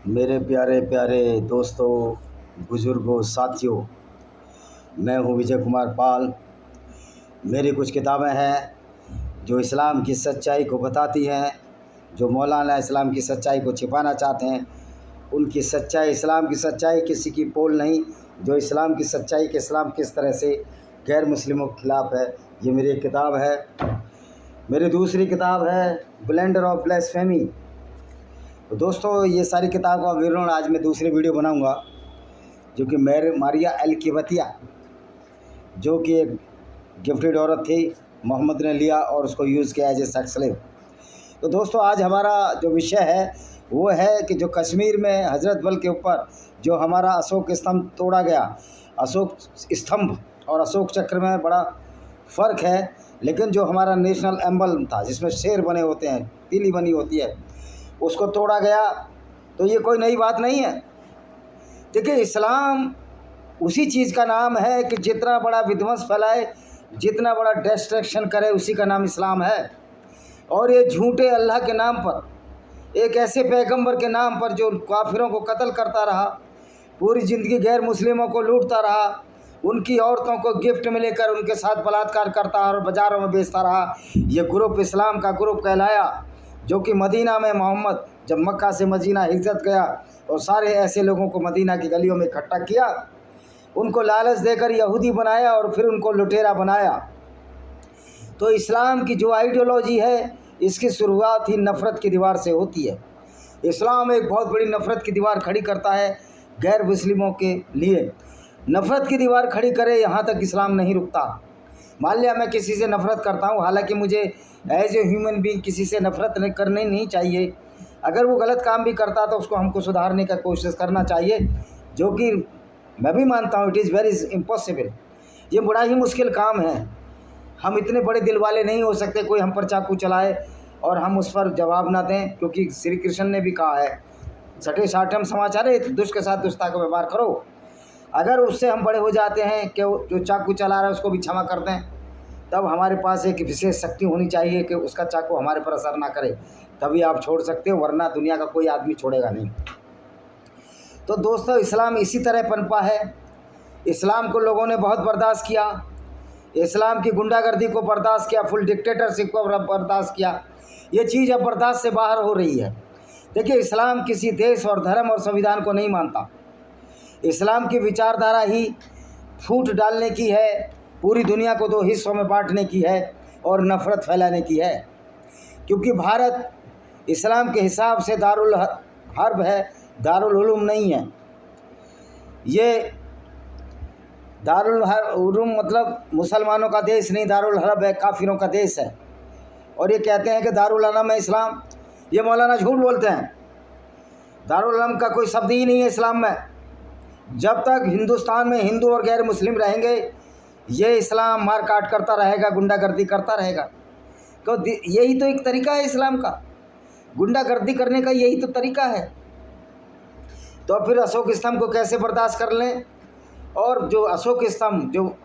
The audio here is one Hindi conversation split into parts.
मेरे प्यारे प्यारे दोस्तों, बुज़ुर्गों, साथियों, मैं हूँ विजय कुमार पाल। मेरी कुछ किताबें हैं जो इस्लाम की सच्चाई को बताती हैं। जो मौलाना इस्लाम की सच्चाई को छिपाना चाहते हैं, उनकी सच्चाई, इस्लाम की सच्चाई किसी की पोल नहीं। जो इस्लाम की सच्चाई कि इस्लाम किस तरह से गैर मुस्लिमों के ख़िलाफ़ है, ये मेरी एक किताब है। मेरी दूसरी किताब है ब्लेंडर ऑफ ब्लास्फेमी। तो दोस्तों, ये सारी किताब का विवरण आज मैं दूसरी वीडियो बनाऊंगा, जो कि मारिया अल-किबतिया, जो कि एक गिफ्टेड औरत थी, मोहम्मद ने लिया और उसको यूज़ किया एज ए सेक्स स्लेव। तो दोस्तों, आज हमारा जो विषय है वो है कि जो कश्मीर में हजरत बल के ऊपर जो हमारा अशोक स्तंभ तोड़ा गया। अशोक स्तंभ और अशोक चक्र में बड़ा फ़र्क है, लेकिन जो हमारा नेशनल एम्बलम था, जिसमें शेर बने होते हैं, तीली बनी होती है, उसको तोड़ा गया। तो ये कोई नई बात नहीं है। देखिए, इस्लाम उसी चीज़ का नाम है कि जितना बड़ा विध्वंस फैलाए, जितना बड़ा डिस्ट्रक्शन करे, उसी का नाम इस्लाम है। और ये झूठे अल्लाह के नाम पर, एक ऐसे पैगंबर के नाम पर जो काफिरों को कत्ल करता रहा, पूरी ज़िंदगी गैर मुस्लिमों को लूटता रहा, उनकी औरतों को गिफ्ट में लेकर उनके साथ बलात्कार करता और बाज़ारों में बेचता रहा, ये ग्रुप इस्लाम का ग्रुप कहलाया। जो कि मदीना में मोहम्मद जब मक्का से मदीना हिजरत गया और सारे ऐसे लोगों को मदीना की गलियों में इकट्ठा किया, उनको लालच देकर यहूदी बनाया और फिर उनको लुटेरा बनाया। तो इस्लाम की जो आइडियोलॉजी है, इसकी शुरुआत ही नफ़रत की दीवार से होती है। इस्लाम एक बहुत बड़ी नफ़रत की दीवार खड़ी करता है गैर मुस्लिमों के लिए। नफ़रत की दीवार खड़ी करे, यहाँ तक इस्लाम नहीं रुकता। मान लिया मैं किसी से नफ़रत करता हूँ, हालांकि मुझे एज ए ह्यूमन बीइंग किसी से नफ़रत करनी नहीं चाहिए। अगर वो गलत काम भी करता तो उसको हमको सुधारने का कोशिश करना चाहिए, जो कि मैं भी मानता हूँ इट इज़ वेरी इम्पॉसिबल। ये बड़ा ही मुश्किल काम है। हम इतने बड़े दिल वाले नहीं हो सकते कोई हम पर चाकू चलाए और हम उस पर जवाब ना दें, क्योंकि श्री कृष्ण ने भी कहा है, सटे साठम समाचार है, दुष्ट के साथ दुष्टता का व्यवहार करो। अगर उससे हम बड़े हो जाते हैं कि जो चाकू चला रहा है उसको भी क्षमा कर दें, तब हमारे पास एक विशेष शक्ति होनी चाहिए कि उसका चाकू हमारे पर असर ना करे, तभी आप छोड़ सकते हो, वरना दुनिया का कोई आदमी छोड़ेगा नहीं। तो दोस्तों, इस्लाम इसी तरह पनपा है। इस्लाम को लोगों ने बहुत बर्दाश्त किया, इस्लाम की गुंडागर्दी को बर्दाश्त किया, फुल डिक्टेटरशिप को बर्दाश्त किया। ये चीज़ अब बर्दाश्त से बाहर हो रही है। देखिए, इस्लाम किसी देश और धर्म और संविधान को नहीं मानता। इस्लाम की विचारधारा ही फूट डालने की है, पूरी दुनिया को दो हिस्सों में बांटने की है और नफ़रत फैलाने की है। क्योंकि भारत इस्लाम के हिसाब से दारुल हर्ब है, दारुल उलूम नहीं है। ये दारुल उलूम मतलब मुसलमानों का देश नहीं, दारुल हर्ब है, काफिरों का देश है। और ये कहते हैं कि दारुल अलम है इस्लाम। ये मौलाना झूठ बोलते हैं। दारुल अलम का कोई शब्द ही नहीं है इस्लाम में। जब तक हिंदुस्तान में हिंदू और गैर मुस्लिम रहेंगे, ये इस्लाम मार काट करता रहेगा, गुंडागर्दी करता रहेगा। तो यही तो एक तरीका है इस्लाम का, गुंडागर्दी करने का यही तो तरीका है। तो फिर अशोक स्तंभ को कैसे बर्दाश्त कर लें? और जो अशोक स्तंभ, जो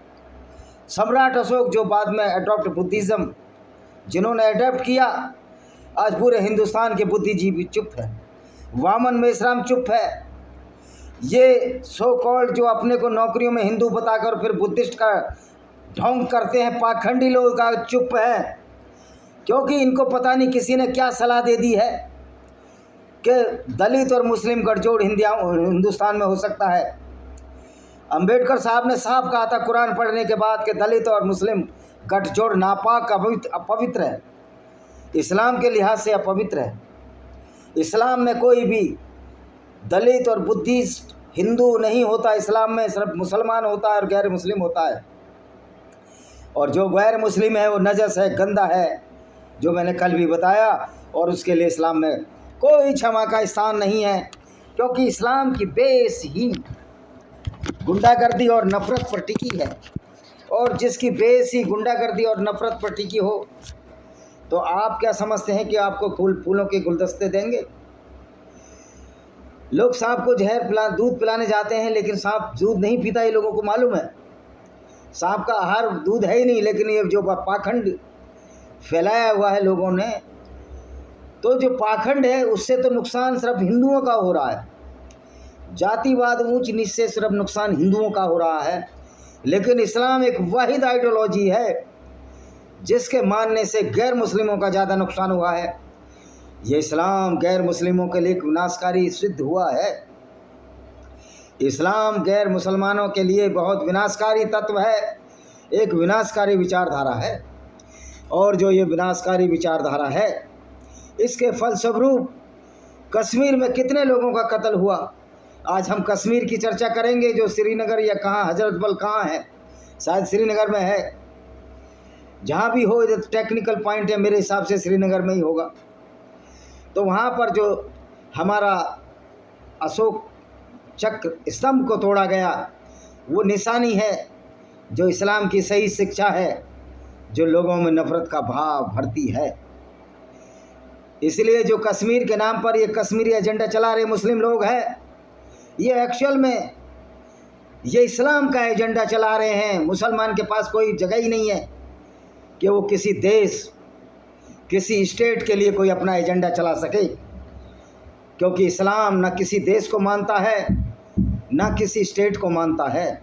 सम्राट अशोक, जो बाद में अडॉप्ट बुद्धिज़्म जिन्होंने अडॉप्ट किया, आज पूरे हिंदुस्तान के बुद्धिजीवी चुप है। वामन मेश्राम चुप है। ये सो कॉल्ड जो अपने को नौकरियों में हिंदू बताकर फिर बुद्धिस्ट का ढोंग करते हैं, पाखंडी लोग का चुप है, क्योंकि इनको पता नहीं किसी ने क्या सलाह दे दी है कि दलित और मुस्लिम गठजोड़ हिंदुस्तान में हो सकता है। अंबेडकर साहब ने साफ कहा था कुरान पढ़ने के बाद कि दलित और मुस्लिम गठजोड़ नापाक, अपवित्र है, इस्लाम के लिहाज से अपवित्र है। इस्लाम में कोई भी दलित और बुद्धिस्ट हिंदू नहीं होता। इस्लाम में सिर्फ मुसलमान होता है और गैर मुस्लिम होता है। और जो गैर मुस्लिम है वो नजस है, गंदा है, जो मैंने कल भी बताया। और उसके लिए इस्लाम में कोई क्षमा का स्थान नहीं है, क्योंकि इस्लाम की बेस ही गुंडागर्दी और नफ़रत पर टिकी है। और जिसकी बेस ही गुंडागर्दी और नफ़रत पर टिकी हो, तो आप क्या समझते हैं कि आपको फूलों के गुलदस्ते देंगे? लोग सांप को दूध पिलाने जाते हैं, लेकिन सांप दूध नहीं पीता, ये लोगों को मालूम है। सांप का आहार दूध है ही नहीं, लेकिन ये जो पाखंड फैलाया हुआ है लोगों ने, तो जो पाखंड है उससे तो नुकसान सिर्फ हिंदुओं का हो रहा है। जातिवाद ऊंच नीच से सिर्फ नुकसान हिंदुओं का हो रहा है, लेकिन इस्लाम एक वाहिद आइडियोलॉजी है जिसके मानने से गैर मुस्लिमों का ज़्यादा नुकसान हुआ है। ये इस्लाम गैर मुस्लिमों के लिए विनाशकारी सिद्ध हुआ है। इस्लाम गैर मुसलमानों के लिए बहुत विनाशकारी तत्व है, एक विनाशकारी विचारधारा है। और जो ये विनाशकारी विचारधारा है, इसके फलस्वरूप कश्मीर में कितने लोगों का कत्ल हुआ। आज हम कश्मीर की चर्चा करेंगे, जो श्रीनगर या कहाँ हजरत बल कहाँ है, शायद श्रीनगर में है। जहाँ भी हो, इधर टेक्निकल पॉइंट है, मेरे हिसाब से श्रीनगर में ही होगा। तो वहाँ पर जो हमारा अशोक चक्र स्तंभ को तोड़ा गया, वो निशानी है जो इस्लाम की सही शिक्षा है, जो लोगों में नफरत का भाव भरती है। इसलिए जो कश्मीर के नाम पर ये कश्मीरी एजेंडा चला रहे मुस्लिम लोग हैं, ये एक्चुअल में ये इस्लाम का एजेंडा चला रहे हैं। मुसलमान के पास कोई जगह ही नहीं है कि वो किसी देश, किसी स्टेट के लिए कोई अपना एजेंडा चला सके, क्योंकि इस्लाम ना किसी देश को मानता है, ना किसी स्टेट को मानता है।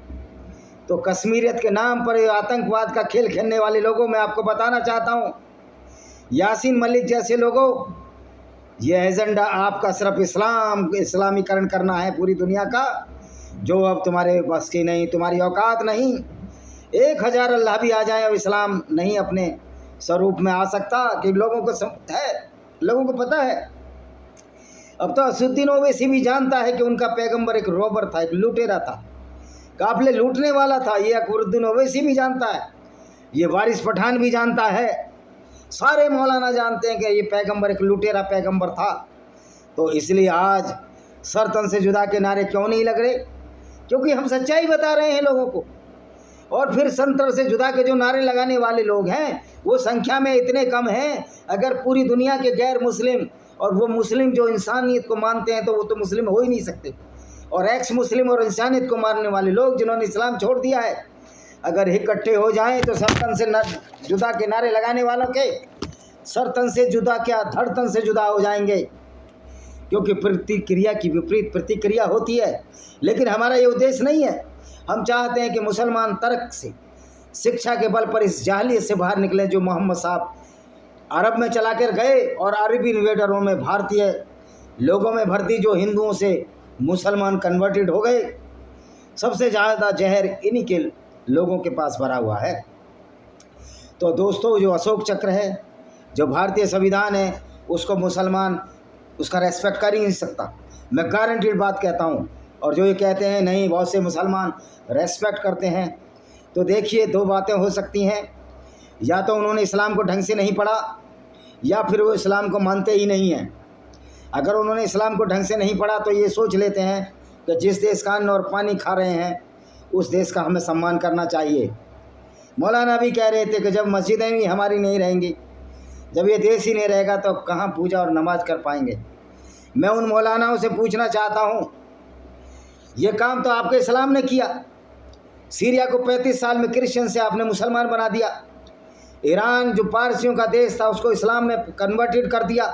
तो कश्मीरियत के नाम पर आतंकवाद का खेल खेलने वाले लोगों में आपको बताना चाहता हूँ, यासीन मलिक जैसे लोगों, ये एजेंडा आपका सिर्फ इस्लामीकरण करना है पूरी दुनिया का, जो अब तुम्हारे बस की नहीं, तुम्हारी औकात नहीं। 1000 अल्लाह भी आ जाए, अब इस्लाम नहीं अपने स्वरूप में आ सकता, कि लोगों को है, लोगों को पता है। अब तो असुद्दीन ओवैसी भी जानता है कि उनका पैगंबर एक रॉबर था, एक लुटेरा था, काफिले लूटने वाला था। ये अकबरुद्दीन ओवैसी भी जानता है, ये वारिस पठान भी जानता है, सारे मौलाना जानते हैं कि ये पैगंबर एक लुटेरा पैगंबर था। तो इसलिए आज सर तन से जुदा के नारे क्यों नहीं लग रहे? क्योंकि हम सच्चाई बता रहे हैं लोगों को। और फिर संतर से जुदा के जो नारे लगाने वाले लोग हैं, वो संख्या में इतने कम हैं। अगर पूरी दुनिया के गैर मुस्लिम और वो मुस्लिम जो इंसानियत को मानते हैं, तो वो तो मुस्लिम हो ही नहीं सकते। और एक्स मुस्लिम और इंसानियत को मारने वाले लोग जिन्होंने इस्लाम छोड़ दिया है, अगर इकट्ठे हो जाएं तो सरतन से जुदा के नारे लगाने वालों के सरतन से जुदा क्या, धड़तन से जुदा हो जाएंगे। क्योंकि प्रतिक्रिया की विपरीत प्रतिक्रिया होती है। लेकिन हमारा ये उद्देश्य नहीं है। हम चाहते हैं कि मुसलमान तर्क से, शिक्षा के बल पर इस जाहलियत से बाहर निकले जो मोहम्मद साहब अरब में चला कर गए और अरबी इन्वेडरों में भारतीय लोगों में भर दी, जो हिंदुओं से मुसलमान कन्वर्टेड हो गए। सबसे ज़्यादा जहर इन्हीं के लोगों के पास भरा हुआ है। तो दोस्तों, जो अशोक चक्र है, जो भारतीय संविधान है, उसको मुसलमान उसका रेस्पेक्ट कर ही नहीं सकता। मैं गारंटीड बात कहता हूँ। और जो ये कहते हैं नहीं बहुत से मुसलमान रेस्पेक्ट करते हैं, तो देखिए 2 बातें हो सकती हैं। या तो उन्होंने इस्लाम को ढंग से नहीं पढ़ा, या फिर वो इस्लाम को मानते ही नहीं हैं। अगर उन्होंने इस्लाम को ढंग से नहीं पढ़ा तो ये सोच लेते हैं कि जिस देश का अन्न और पानी खा रहे हैं, उस देश का हमें सम्मान करना चाहिए। मौलाना भी कह रहे थे कि जब मस्जिदें भी हमारी नहीं रहेंगी, जब ये देश ही नहीं रहेगा, तो अब कहाँ पूजा और नमाज कर पाएंगे। मैं उन मौलानाओं से पूछना चाहता हूँ, ये काम तो आपके इस्लाम ने किया। सीरिया को 35 साल में क्रिश्चियन से आपने मुसलमान बना दिया। ईरान जो पारसियों का देश था, उसको इस्लाम में कन्वर्टेड कर दिया।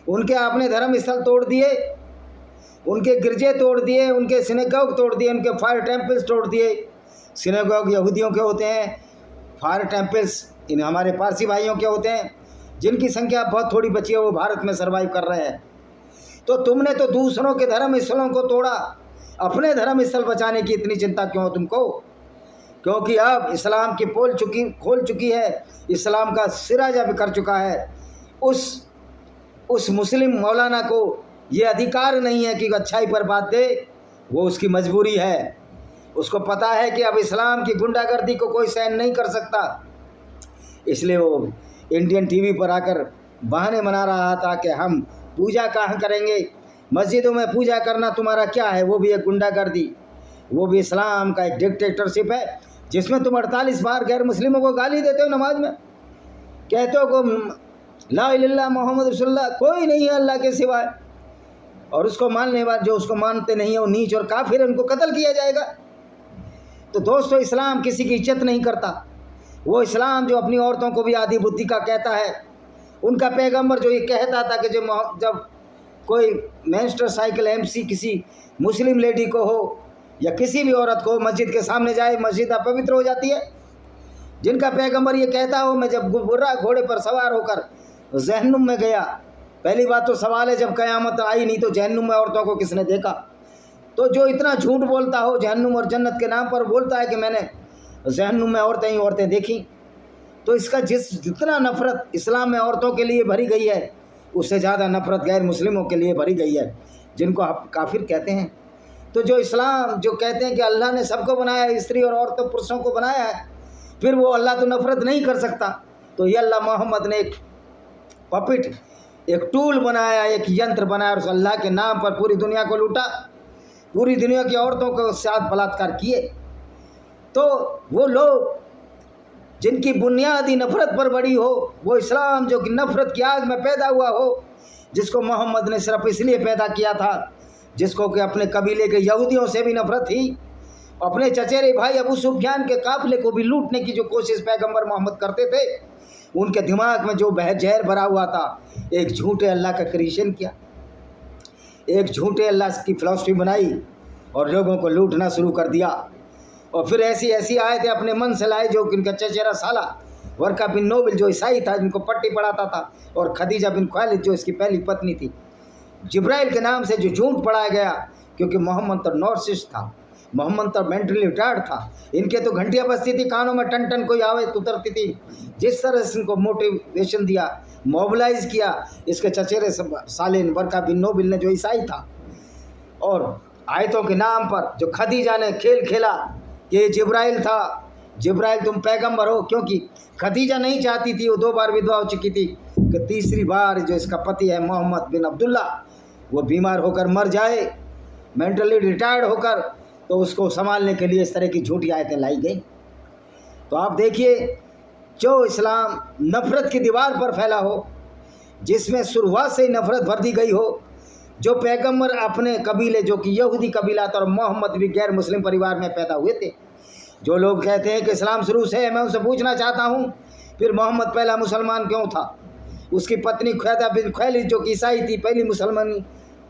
उनके आपने धर्म स्थल तोड़ दिए, उनके गिरजे तोड़ दिए, उनके सिनेगॉग तोड़ दिए, उनके फायर टेम्पल्स तोड़ दिए। सिनेगॉग यहूदियों के होते हैं, फायर टेम्पल्स इन हमारे पारसी भाइयों के होते हैं, जिनकी संख्या बहुत थोड़ी बची है, वो भारत में सर्वाइव कर रहे हैं। तो तुमने तो दूसरों के धर्म स्थलों को तोड़ा, अपने धर्म स्थल बचाने की इतनी चिंता क्यों हो तुमको? क्योंकि अब इस्लाम की पोल खोल चुकी है, इस्लाम का सिराजा भी कर चुका है। उस मुस्लिम मौलाना को ये अधिकार नहीं है कि अच्छाई पर बात दे, वो उसकी मजबूरी है। उसको पता है कि अब इस्लाम की गुंडागर्दी को कोई सहन नहीं कर सकता, इसलिए वो इंडियन टीवी पर आकर बहाने मना रहा था कि हम पूजा कहाँ करेंगे, मस्जिदों में पूजा करना तुम्हारा क्या है, वो भी एक गुंडागर्दी, वो भी इस्लाम का एक डिक्टेटरशिप है, जिसमें तुम 48 बार गैर मुस्लिमों को गाली देते हो नमाज में, कहते हो को ला इलाहा इल्लल्लाह मोहम्मद रसूलुल्लाह, कोई नहीं है अल्लाह के सिवाय, और उसको मानने वाले जो उसको मानते नहीं है वो नीच और काफिर, उनको कत्ल किया जाएगा। तो दोस्तों, इस्लाम किसी की इज्जत नहीं करता। वो इस्लाम जो अपनी औरतों को भी आधी बुद्धि का कहता है, उनका पैगंबर जो ये कहता था कि जब कोई मोटरसाइकिल एमसी किसी मुस्लिम लेडी को हो या किसी भी औरत को मस्जिद के सामने जाए, मस्जिद अपवित्र हो जाती है। जिनका पैगंबर ये कहता हो, मैं जब बुर्रा घोड़े पर सवार होकर जहन्नुम में गया, पहली बात तो सवाल है जब क़यामत आई नहीं तो जहन्नुम में औरतों को किसने देखा। तो जो इतना झूठ बोलता हो जहन्नुम और जन्नत के नाम पर, बोलता है कि मैंने जहन्नुम में औरतें ही औरतें देखी, तो इसका जितना नफ़रत इस्लाम में औरतों के लिए भरी गई है उससे ज़्यादा नफ़रत गैर मुस्लिमों के लिए भरी गई है, जिनको आप काफिर कहते हैं। तो जो इस्लाम जो कहते हैं कि अल्लाह ने सबको बनाया, स्त्री और औरतों पुरुषों को बनाया है, फिर वो अल्लाह तो नफ़रत नहीं कर सकता। तो ये अल्लाह मोहम्मद ने एक पपिट, एक टूल बनाया, एक यंत्र बनाया और उस अल्लाह के नाम पर पूरी दुनिया को लूटा, पूरी दुनिया की औरतों के साथ बलात्कार किए। तो वो लोग जिनकी बुनियादी नफ़रत पर बड़ी हो, वो इस्लाम जो कि नफ़रत की आग में पैदा हुआ हो, जिसको मोहम्मद ने सिर्फ इसलिए पैदा किया था, जिसको कि अपने कबीले के यहूदियों से भी नफ़रत थी, अपने चचेरे भाई अबू सुफियान के काफ़िले को भी लूटने की जो कोशिश पैगंबर मोहम्मद करते थे, उनके दिमाग में जो जहर भरा हुआ था, एक झूठे अल्लाह का क्रिएशन किया, एक झूठे अल्लाह की फ़िलॉसफी बनाई और लोगों को लूटना शुरू कर दिया। और फिर ऐसी आयतें अपने मन से लाए जो कि उनका चचेरा साला वर्का बिन नोबिल जो ईसाई था, जिनको पट्टी पढ़ाता था, और खदीजा बिन खुवैलिद जो इसकी पहली पत्नी थी, जिब्राइल के नाम से जो झूठ पढ़ाया गया, क्योंकि मोहम्मद तो नॉर्सिस्ट था, मोहम्मद तो मेंटली रिटायर्ड था। इनके तो घंटियाँ बजती थी, कानों में टन टन कोई आवाज़ उतरती थी। जिस तरह से इनको मोटिवेशन दिया, मोबिलाइज किया, इसके चचेरे साले वर्का बिन नोबिल ने जो ईसाई था, और आयतों के नाम पर जो खदीजा ने खेल खेला कि जिब्राइल था, जिब्राइल तुम पैगंबर हो, क्योंकि खदीजा नहीं चाहती थी, वो 2 बार विधवा हो चुकी थी, कि तीसरी बार जो इसका पति है मोहम्मद बिन अब्दुल्ला वो बीमार होकर मर जाए, मेंटली रिटायर्ड होकर, तो उसको संभालने के लिए इस तरह की झूठी आयतें लाई गई। तो आप देखिए, जो इस्लाम नफ़रत की दीवार पर फैला हो, जिसमें शुरुआत से ही नफ़रत भर दी गई हो, जो पैगंबर अपने कबीले जो कि यहूदी कबीला था, और मोहम्मद भी गैर मुस्लिम परिवार में पैदा हुए थे। जो लोग कहते हैं कि इस्लाम शुरू से है, मैं उनसे पूछना चाहता हूँ, फिर मोहम्मद पहला मुसलमान क्यों था? उसकी पत्नी खुवैदा बिन खुवैलिद जो कि ईसाई थी, पहली मुसलमान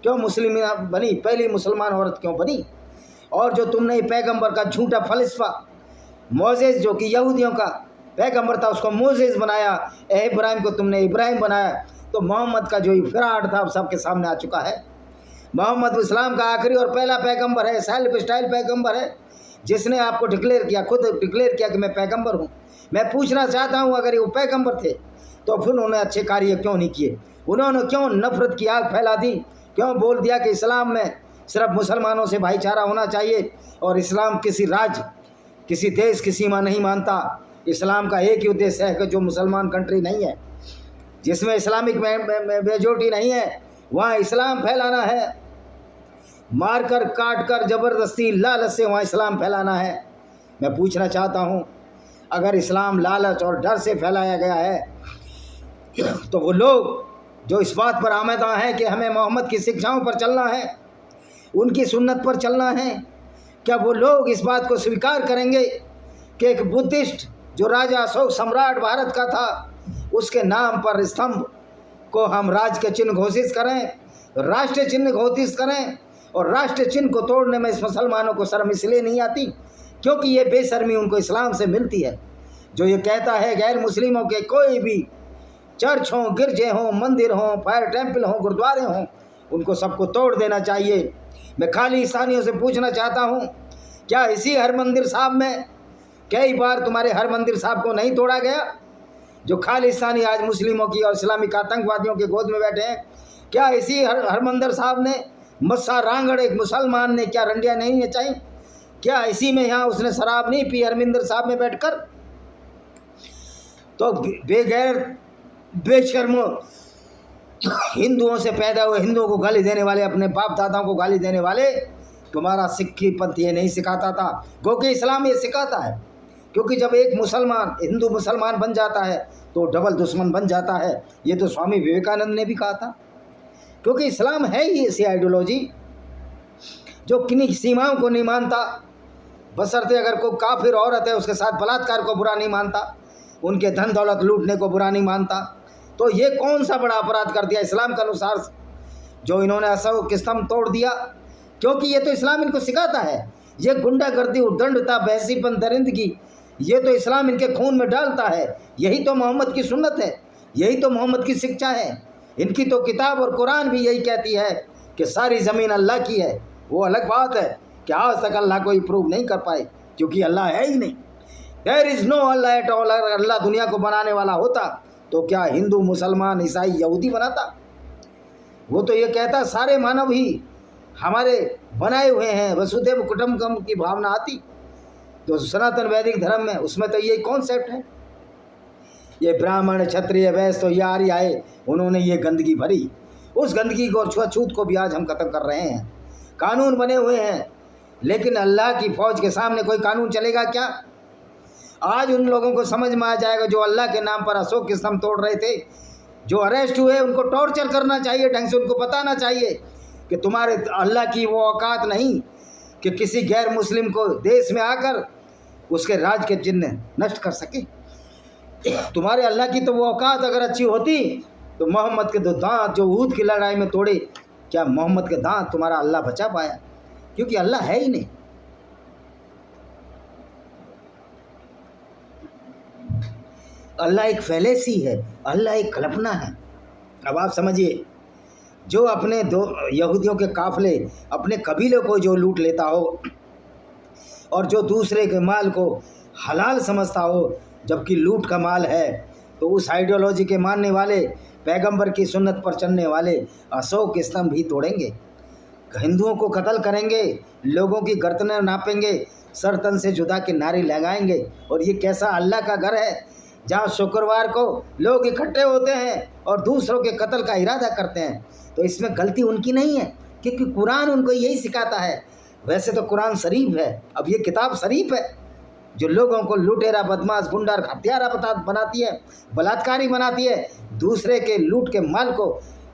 क्यों मुस्लिम बनी, पहली मुसलमान औरत क्यों बनी? और जो तुमने पैगंबर का झूठा फलसफा, मोसेस जो कि यहूदियों का पैगंबर था, उसको मोसेस बनाया, इब्राहिम को तुमने इब्राहिम बनाया, तो मोहम्मद का जो फिराड था अब सबके सामने आ चुका है। मोहम्मद इस्लाम का आखिरी और पहला पैगंबर है, सेल्फ स्टाइल पैगंबर है, जिसने आपको डिक्लेयर किया, खुद डिक्लेयर किया कि मैं पैगंबर हूँ। मैं पूछना चाहता हूँ, अगर ये वो पैगंबर थे तो फिर उन्होंने अच्छे कार्य क्यों नहीं किए? उन्होंने क्यों नफ़रत की आग फैला दी? क्यों बोल दिया कि इस्लाम में सिर्फ मुसलमानों से भाईचारा होना चाहिए, और इस्लाम किसी राज्य, किसी देश की सीमा नहीं मानता। इस्लाम का एक ही उद्देश्य है कि जो मुसलमान कंट्री नहीं है, जिसमें इस्लामिक मेजॉरिटी नहीं है, वहाँ इस्लाम फैलाना है, मारकर काटकर ज़बरदस्ती लालच से वहाँ इस्लाम फैलाना है। मैं पूछना चाहता हूँ, अगर इस्लाम लालच और डर से फैलाया गया है, तो वो लोग जो इस बात पर आमेदा हैं कि हमें मोहम्मद की शिक्षाओं पर चलना है, उनकी सुन्नत पर चलना है, क्या वो लोग इस बात को स्वीकार करेंगे कि एक बुद्धिस्ट जो राजा अशोक सम्राट भारत का था, उसके नाम पर स्तंभ को हम राज के चिन्ह घोषित करें, राष्ट्रीय चिन्ह घोषित करें? और राष्ट्रीय चिन्ह को तोड़ने में इस मुसलमानों को शर्म इसलिए नहीं आती क्योंकि ये बेशर्मी उनको इस्लाम से मिलती है, जो ये कहता है गैर मुस्लिमों के कोई भी चर्च हों, गिरजे हों, मंदिर हों, फायर टेम्पल हों, गुरुद्वारे हों, उनको सबको तोड़ देना चाहिए। मैं खाली ईसानियों से पूछना चाहता हूँ, क्या इसी हरमंदिर साहब में कई बार तुम्हारे हरमंदिर साहब को नहीं तोड़ा गया? जो खालिस्तानी आज मुस्लिमों की और इस्लामिक आतंकवादियों के गोद में बैठे हैं, क्या इसी हरमंदिर साहब ने मस्सा रांगड़ एक मुसलमान ने क्या रंडियाँ नहीं नचाई? क्या इसी में यहाँ उसने शराब नहीं पी हरमंदिर साहब में बैठकर? तो बेगैर बेशर्म हिंदुओं से पैदा हुए, हिंदुओं को गाली देने वाले, अपने बाप दादाओं को गाली देने वाले, तुम्हारा सिक्खी पंथ ये नहीं सिखाता था, क्योंकि इस्लाम ये सिखाता है। क्योंकि जब एक मुसलमान हिंदू मुसलमान बन जाता है तो डबल दुश्मन बन जाता है। ये तो स्वामी विवेकानंद ने भी कहा था। क्योंकि इस्लाम है ही ऐसी आइडियोलॉजी जो किन्हीं सीमाओं को नहीं मानता, बशर्ते अगर कोई काफिर औरत है उसके साथ बलात्कार को बुरा नहीं मानता, उनके धन दौलत लूटने को बुरा नहीं मानता। तो ये कौन सा बड़ा अपराध कर दिया इस्लाम के अनुसार? जो इन्होंने असो के स्तंभ तोड़ दिया, क्योंकि ये तो इस्लाम इनको सिखाता है। ये गुंडागर्दी, उद्दंडता, बहसीपन, दरिंदगी, ये तो इस्लाम इनके खून में डालता है। यही तो मोहम्मद की सुन्नत है, यही तो मोहम्मद की शिक्षा है। इनकी तो किताब और कुरान भी यही कहती है कि सारी ज़मीन अल्लाह की है। वो अलग बात है कि आज तक अल्लाह को प्रूव नहीं कर पाए, क्योंकि अल्लाह है ही नहीं। There is no Allah at all. अगर अल्लाह दुनिया को बनाने वाला होता तो क्या हिंदू, मुसलमान, ईसाई, यहूदी बनाता? वो तो ये कहता सारे मानव ही हमारे बनाए हुए हैं, वसुधैव कुटुंबकम की भावना आती। तो सनातन वैदिक धर्म में उसमें तो यही कॉन्सेप्ट है। ये ब्राह्मण, क्षत्रिय, वैश्य तो ये आर्य आए, उन्होंने ये गंदगी भरी। उस गंदगी को और छुआछूत को भी आज हम ख़त्म कर रहे हैं। कानून बने हुए हैं, लेकिन अल्लाह की फ़ौज के सामने कोई कानून चलेगा क्या? आज उन लोगों को समझ में आ जाएगा जो अल्लाह के नाम पर अशोक के स्तंभ तोड़ रहे थे, जो अरेस्ट हुए, उनको टॉर्चर करना चाहिए, ढंग से उनको बताना चाहिए कि तुम्हारे अल्लाह की वो औकात नहीं कि किसी गैर मुस्लिम को देश में आकर उसके राज के चिन्ह नष्ट कर सके। तुम्हारे अल्लाह की तो वो औकात अगर अच्छी होती तो मोहम्मद के 2 दांत जो ऊद की लड़ाई में तोड़े, क्या मोहम्मद के दांत तुम्हारा अल्लाह बचा पाया? क्योंकि अल्लाह है ही नहीं। अल्लाह एक फैलेसी है, अल्लाह एक कल्पना है। अब आप समझिए, जो अपने यहूदियों के काफिले, अपने कबीले को जो लूट लेता हो और जो दूसरे के माल को हलाल समझता हो जबकि लूट का माल है, तो उस आइडियोलॉजी के मानने वाले, पैगंबर की सुन्नत पर चलने वाले अशोक स्तंभ भी तोड़ेंगे, हिंदुओं को कत्ल करेंगे, लोगों की गर्दनें नापेंगे, सर तन से जुदा के नारे लगाएंगे। और ये कैसा अल्लाह का घर है जहाँ शुक्रवार को लोग इकट्ठे होते हैं और दूसरों के कत्ल का इरादा करते हैं? तो इसमें गलती उनकी नहीं है, क्योंकि कुरान उनको यही सिखाता है। वैसे तो कुरान शरीफ है, अब ये किताब शरीफ है जो लोगों को लुटेरा, बदमाश, गुंडार, हत्यारा बनाती है, बलात्कारी बनाती है, दूसरे के लूट के माल को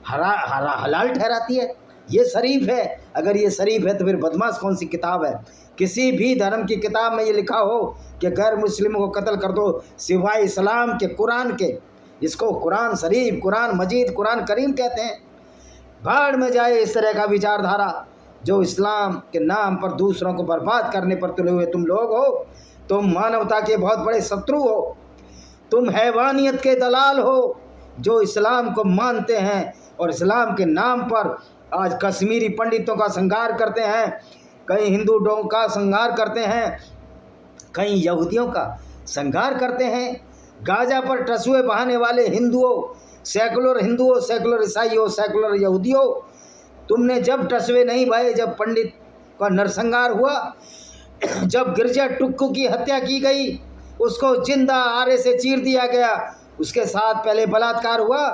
हलाल ठहराती है। ये शरीफ है। अगर ये शरीफ है तो फिर बदमाश कौन सी किताब है? किसी भी धर्म की किताब में ये लिखा हो कि गैर मुस्लिमों को कत्ल कर दो सिवाय इस्लाम के, कुरान के, इसको कुरान शरीफ, कुरान मजीद, कुरान करीम कहते हैं। भाड़ में जाए इस तरह का विचारधारा जो इस्लाम के नाम पर दूसरों को बर्बाद करने पर तुले हुए तुम लोग हो। तुम मानवता के बहुत बड़े शत्रु हो, तुम हैवानियत के दलाल हो जो इस्लाम को मानते हैं और इस्लाम के नाम पर आज कश्मीरी पंडितों का संहार करते हैं, कहीं हिंदुओं का संहार करते हैं, कहीं यहूदियों का संहार करते हैं। गाजा पर टसुए बहाने वाले हिंदुओं, सेकुलर ईसाइयों, सेकुलर यहूदियों, तुमने जब टसुए नहीं भाई, जब पंडित का नरसंहार हुआ, जब गिरजा टुक्कू की हत्या की गई, उसको जिंदा आरे से चीर दिया गया, उसके साथ पहले बलात्कार हुआ,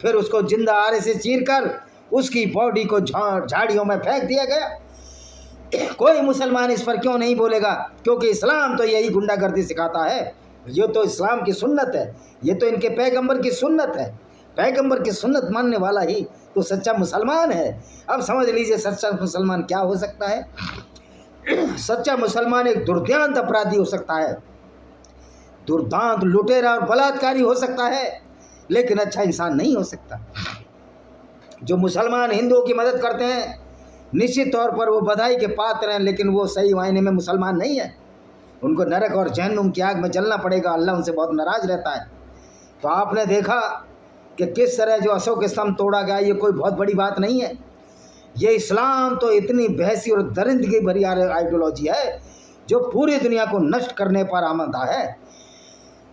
फिर उसको जिंदा आरे से चीर कर उसकी बॉडी को झाड़ियों में फेंक दिया गया। कोई मुसलमान इस पर क्यों नहीं बोलेगा? क्योंकि इस्लाम तो यही गुंडागर्दी सिखाता है। ये तो इस्लाम की सुन्नत है, ये तो इनके पैगंबर की सुन्नत है। पैगंबर की सुन्नत मानने वाला ही तो सच्चा मुसलमान है। अब समझ लीजिए सच्चा मुसलमान क्या हो सकता है। सच्चा मुसलमान एक दुर्दांत अपराधी हो सकता है, दुर्दांत, लुटेरा और बलात्कारी हो सकता है, लेकिन अच्छा इंसान नहीं हो सकता। जो मुसलमान हिंदुओं की मदद करते हैं, निश्चित तौर पर वो बधाई के पात्र हैं, लेकिन वो सही मायने में मुसलमान नहीं है। उनको नरक और जहन्नुम की आग में जलना पड़ेगा। अल्लाह उनसे बहुत नाराज़ रहता है। तो आपने देखा कि किस तरह जो अशोक स्तंभ तोड़ा गया, ये कोई बहुत बड़ी बात नहीं है। ये इस्लाम तो इतनी बहसी और दरिंदगी भरी आइडियोलॉजी है जो पूरी दुनिया को नष्ट करने पर आमदा है।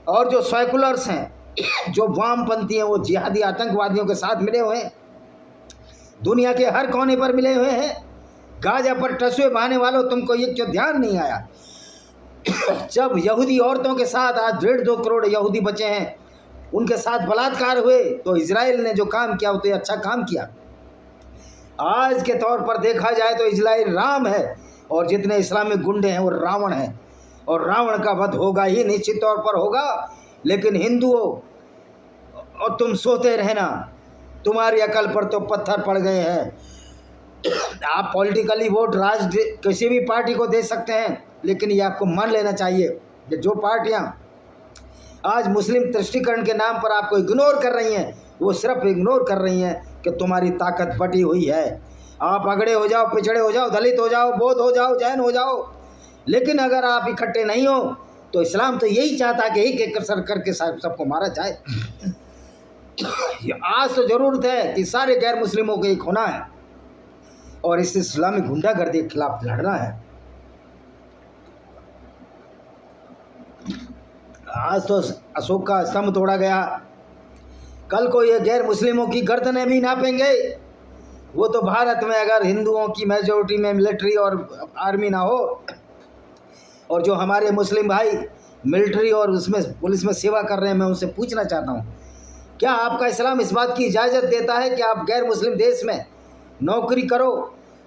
और जो सेकुलर्स हैं, जो वामपंथी हैं, वो जिहादी आतंकवादियों के साथ मिले हुए हैं, दुनिया के हर कोने पर मिले हुए हैं। गाजा पर टसुए बहाने वालों, तुमको ये क्यों ध्यान नहीं आया? जब यहूदी औरतों के साथ आज 1.5-2 करोड़ यहूदी बचे हैं, उनके साथ बलात्कार हुए, तो इजराइल ने जो काम किया वो तो अच्छा काम किया। आज के तौर पर देखा जाए तो इजराइल राम है और जितने इस्लामिक गुंडे हैं वो रावण हैं, और रावण का वध होगा ही, निश्चित तौर पर होगा। लेकिन हिंदुओं, और तुम सोते रहना, तुम्हारी अकल पर तो पत्थर पड़ गए हैं। आप पॉलिटिकली वोट किसी भी पार्टी को दे सकते हैं, लेकिन ये आपको मान लेना चाहिए कि जो पार्टियां आज मुस्लिम तुष्टीकरण के नाम पर आपको इग्नोर कर रही हैं, वो सिर्फ इग्नोर कर रही हैं, कि तुम्हारी ताकत बटी हुई है। आप अगड़े हो जाओ, पिछड़े हो जाओ, दलित हो जाओ, बौद्ध हो जाओ, जैन हो जाओ, लेकिन अगर आप इकट्ठे नहीं हो तो इस्लाम तो यही चाहता है कि एक एक कर करके सबको मारा जाए। आज तो ज़रूरत है कि सारे गैर मुस्लिमों को एक होना है और इस इस्लामी गुंडागर्दी के खिलाफ लड़ना है। आज तो अशोक का स्तंभ तोड़ा गया, कल को ये गैर मुस्लिमों की गर्दनें भी नापेंगे। वो तो भारत में अगर हिंदुओं की मेजॉरिटी में मिलिट्री और आर्मी ना हो, और जो हमारे मुस्लिम भाई मिलिट्री और उसमें पुलिस में सेवा कर रहे हैं, मैं उनसे पूछना चाहता हूँ, क्या आपका इस्लाम इस बात की इजाज़त देता है कि आप गैर मुस्लिम देश में नौकरी करो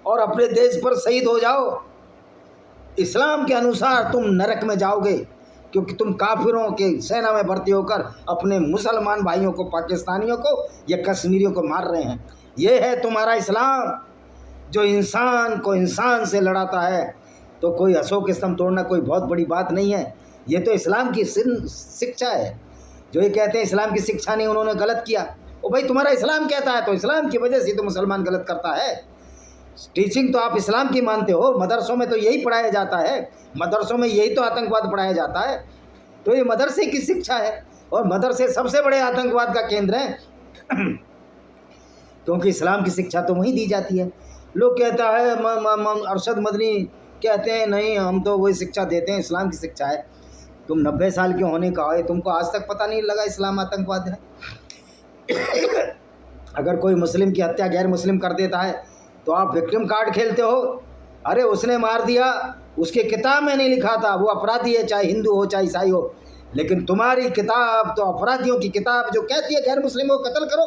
और अपने देश पर शहीद हो जाओ? इस्लाम के अनुसार तुम नरक में जाओगे, क्योंकि तुम काफिरों के सेना में भर्ती होकर अपने मुसलमान भाइयों को, पाकिस्तानियों को या कश्मीरियों को मार रहे हैं। ये है तुम्हारा इस्लाम, जो इंसान को इंसान से लड़ाता है। तो कोई अशोक स्तंभ तोड़ना कोई बहुत बड़ी बात नहीं है, ये तो इस्लाम की शिक्षा है। जो ये कहते हैं इस्लाम की शिक्षा नहीं, उन्होंने गलत किया। ओ भाई, तुम्हारा इस्लाम कहता है तो इस्लाम की वजह से तो मुसलमान गलत करता है। टीचिंग तो आप इस्लाम की मानते हो, मदरसों में तो यही पढ़ाया जाता है, मदरसों में यही तो आतंकवाद पढ़ाया जाता है। तो ये मदरसे की शिक्षा है, और मदरसे सबसे बड़े आतंकवाद का केंद्र है, क्योंकि इस्लाम की शिक्षा तो वहीं दी जाती है। लोग कहता है अरशद मदनी कहते हैं नहीं, हम तो वही शिक्षा देते हैं, इस्लाम की शिक्षा है। तुम 90 साल के होने का है, तुमको आज तक पता नहीं लगा इस्लाम आतंकवाद है? अगर कोई मुस्लिम की हत्या गैर मुस्लिम कर देता है तो आप विक्टिम कार्ड खेलते हो। अरे उसने मार दिया, उसकी किताब में नहीं लिखा था, वो अपराधी है, चाहे हिंदू हो चाहे ईसाई हो। लेकिन तुम्हारी किताब तो अपराधियों की किताब जो कहती है गैर मुस्लिमों को कत्ल करो।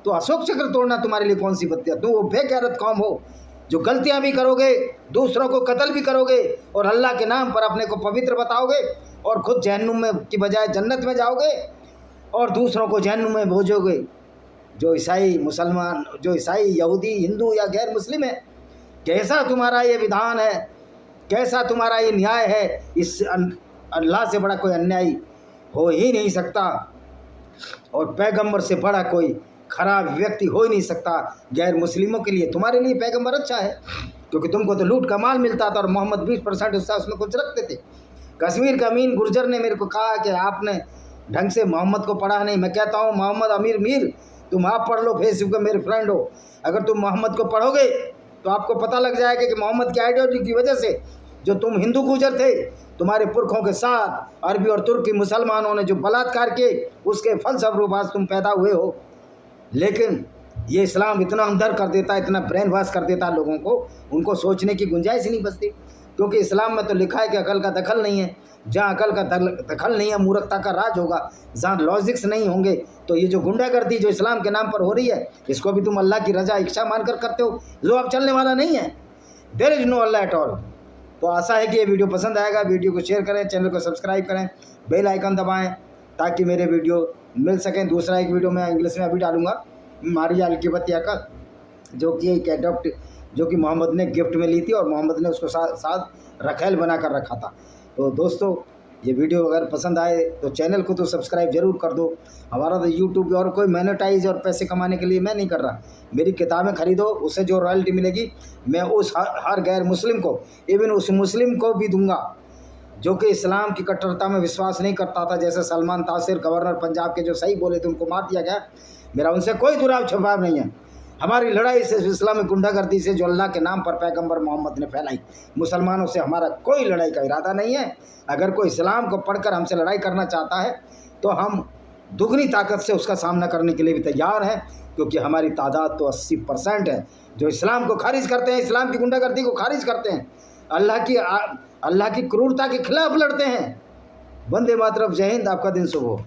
तो अशोक चक्र तोड़ना तुम्हारे लिए कौन सी बत्ती है? तुम वो बेगैरत कौम हो जो गलतियां भी करोगे, दूसरों को कत्ल भी करोगे, और अल्लाह के नाम पर अपने को पवित्र बताओगे, और खुद जहन्नुम में की बजाय जन्नत में जाओगे, और दूसरों को जहन्नुम में भेजोगे। जो ईसाई मुसलमान, जो ईसाई यहूदी हिंदू या गैर मुस्लिम है, कैसा तुम्हारा ये विधान है, कैसा तुम्हारा ये न्याय है? इस अल्लाह से बड़ा कोई अन्यायी हो ही नहीं सकता, और पैगंबर से बड़ा कोई खराब व्यक्ति हो ही नहीं सकता गैर मुस्लिमों के लिए। तुम्हारे लिए पैगंबर अच्छा है, क्योंकि तुमको तो लूट का माल मिलता था और मोहम्मद 20% हिस्सा उसमें कुछ रखते थे। कश्मीर का अमीन गुर्जर ने मेरे को कहा कि आपने ढंग से मोहम्मद को पढ़ा नहीं। मैं कहता हूँ मोहम्मद अमीर मीर तुम आप पढ़ लो, फेसबुक पे मेरे फ्रेंड हो। अगर तुम मोहम्मद को पढ़ोगे तो आपको पता लग जाएगा कि मोहम्मद की आइडियोलॉजी की वजह से जो तुम हिंदू गुर्जर थे, तुम्हारे पुरखों के साथ अरबी और तुर्की मुसलमानों ने जो बलात्कार किए, उसके फलस्वरूप आज तुम पैदा हुए हो। लेकिन ये इस्लाम इतना अंदर कर देता है, इतना ब्रेन वॉश कर देता है लोगों को, उनको सोचने की गुंजाइश ही नहीं बचती। क्योंकि इस्लाम में तो लिखा है कि अकल का दखल नहीं है। जहाँ अकल का दखल नहीं है, मूर्खता का राज होगा। जहाँ लॉजिक्स नहीं होंगे, तो ये जो गुंडागर्दी जो इस्लाम के नाम पर हो रही है, इसको भी तुम अल्लाह की रजा इच्छा मानकर करते हो, जो अब चलने वाला नहीं है। There is no Allah at all. तो आशा है कि ये वीडियो पसंद आएगा। वीडियो को शेयर करें, चैनल को सब्सक्राइब करें, बेल आइकन दबाएँ ताकि मेरे वीडियो मिल सकें। दूसरा एक वीडियो मैं इंग्लिश में अभी डालूंगा, मारिया अलकिबतिया का, जो कि एक एडॉप्ट, जो कि मोहम्मद ने गिफ्ट में ली थी और मोहम्मद ने उसको साथ रखेल बना कर रखा था। तो दोस्तों, ये वीडियो अगर पसंद आए तो चैनल को तो सब्सक्राइब ज़रूर कर दो। हमारा तो यूट्यूब और कोई मोनेटाइज और पैसे कमाने के लिए मैं नहीं कर रहा। मेरी किताबें खरीदो, उससे जो रॉयल्टी मिलेगी मैं उस हर गैर मुस्लिम को, इवन उस मुस्लिम को भी दूंगा जो कि इस्लाम की कट्टरता में विश्वास नहीं करता था। जैसे सलमान तासिर गवर्नर पंजाब के जो सही बोले थे, उनको मार दिया गया। मेरा उनसे कोई दुराव छुपाव नहीं है। हमारी लड़ाई से इस्लामी गुंडागर्दी से जो अल्लाह के नाम पर पैगंबर मोहम्मद ने फैलाई, मुसलमानों से हमारा कोई लड़ाई का इरादा नहीं है। अगर कोई इस्लाम को पढ़कर हमसे लड़ाई करना चाहता है तो हम दुगनी ताकत से उसका सामना करने के लिए भी तैयार हैं, क्योंकि हमारी तादाद तो 80% है जो इस्लाम को खारिज करते हैं, इस्लाम की गुंडागर्दी को खारिज करते हैं, अल्लाह की क्रूरता के खिलाफ लड़ते हैं। वंदे मातरम, जय हिंद। आपका दिन शुभ हो।